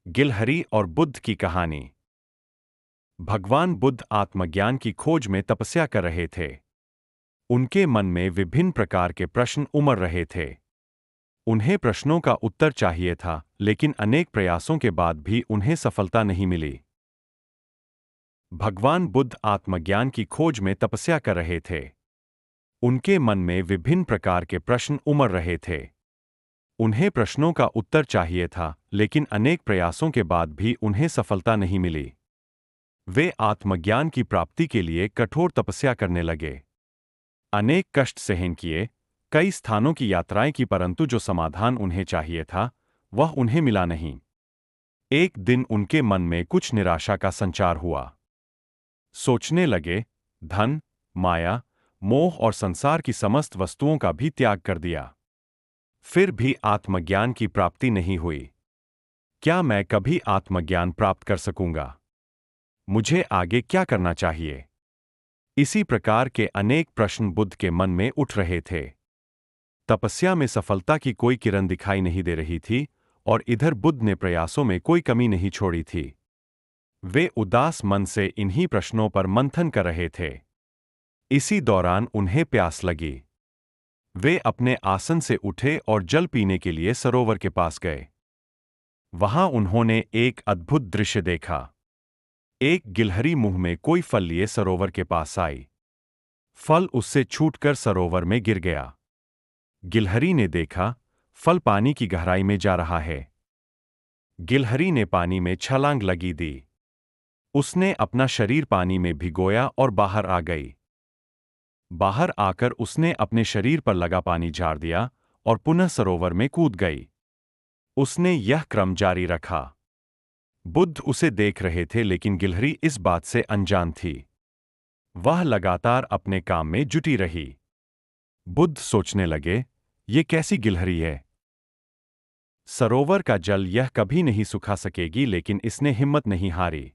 गिलहरी और बुद्ध की कहानी। भगवान बुद्ध आत्मज्ञान की खोज में तपस्या कर रहे थे। उनके मन में विभिन्न प्रकार के प्रश्न उमड़ रहे थे। उन्हें प्रश्नों का उत्तर चाहिए था, लेकिन अनेक प्रयासों के बाद भी उन्हें सफलता नहीं मिली। भगवान बुद्ध आत्मज्ञान की खोज में तपस्या कर रहे थे। उनके मन में विभिन्न प्रकार के प्रश्न उमड़ रहे थे। उन्हें प्रश्नों का उत्तर चाहिए था, लेकिन अनेक प्रयासों के बाद भी उन्हें सफलता नहीं मिली। वे आत्मज्ञान की प्राप्ति के लिए कठोर तपस्या करने लगे। अनेक कष्ट सहन किए, कई स्थानों की यात्राएं की, परंतु जो समाधान उन्हें चाहिए था वह उन्हें मिला नहीं। एक दिन उनके मन में कुछ निराशा का संचार हुआ। सोचने लगे, धन, माया, मोह और संसार की समस्त वस्तुओं का भी त्याग कर दिया, फिर भी आत्मज्ञान की प्राप्ति नहीं हुई। क्या मैं कभी आत्मज्ञान प्राप्त कर सकूंगा? मुझे आगे क्या करना चाहिए? इसी प्रकार के अनेक प्रश्न बुद्ध के मन में उठ रहे थे। तपस्या में सफलता की कोई किरण दिखाई नहीं दे रही थी, और इधर बुद्ध ने प्रयासों में कोई कमी नहीं छोड़ी थी। वे उदास मन से इन्हीं प्रश्नों पर मंथन कर रहे थे। इसी दौरान उन्हें प्यास लगी। वे अपने आसन से उठे और जल पीने के लिए सरोवर के पास गए। वहां उन्होंने एक अद्भुत दृश्य देखा। एक गिलहरी मुंह में कोई फल लिए सरोवर के पास आई। फल उससे छूटकर सरोवर में गिर गया। गिलहरी ने देखा, फल पानी की गहराई में जा रहा है। गिलहरी ने पानी में छलांग लगी दी। उसने अपना शरीर पानी में भिगोया और बाहर आ गई। बाहर आकर उसने अपने शरीर पर लगा पानी झाड़ दिया और पुनः सरोवर में कूद गई। उसने यह क्रम जारी रखा। बुद्ध उसे देख रहे थे, लेकिन गिलहरी इस बात से अनजान थी। वह लगातार अपने काम में जुटी रही। बुद्ध सोचने लगे, ये कैसी गिलहरी है? सरोवर का जल यह कभी नहीं सुखा सकेगी, लेकिन इसने हिम्मत नहीं हारी।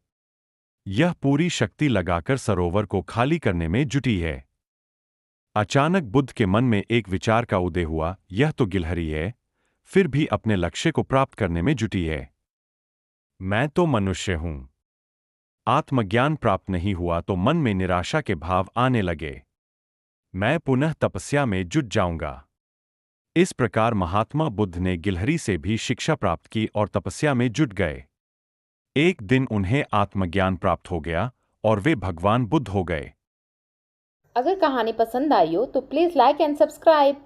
यह पूरी शक्ति लगाकर सरोवर को खाली करने में जुटी है। अचानक बुद्ध के मन में एक विचार का उदय हुआ, यह तो गिलहरी है, फिर भी अपने लक्ष्य को प्राप्त करने में जुटी है। मैं तो मनुष्य हूं। आत्मज्ञान प्राप्त नहीं हुआ तो मन में निराशा के भाव आने लगे। मैं पुनः तपस्या में जुट जाऊंगा। इस प्रकार महात्मा बुद्ध ने गिलहरी से भी शिक्षा प्राप्त की और तपस्या में जुट गए। एक दिन उन्हें आत्मज्ञान प्राप्त हो गया और वे भगवान बुद्ध हो गए। अगर कहानी पसंद आई हो तो प्लीज़ लाइक एंड सब्सक्राइब।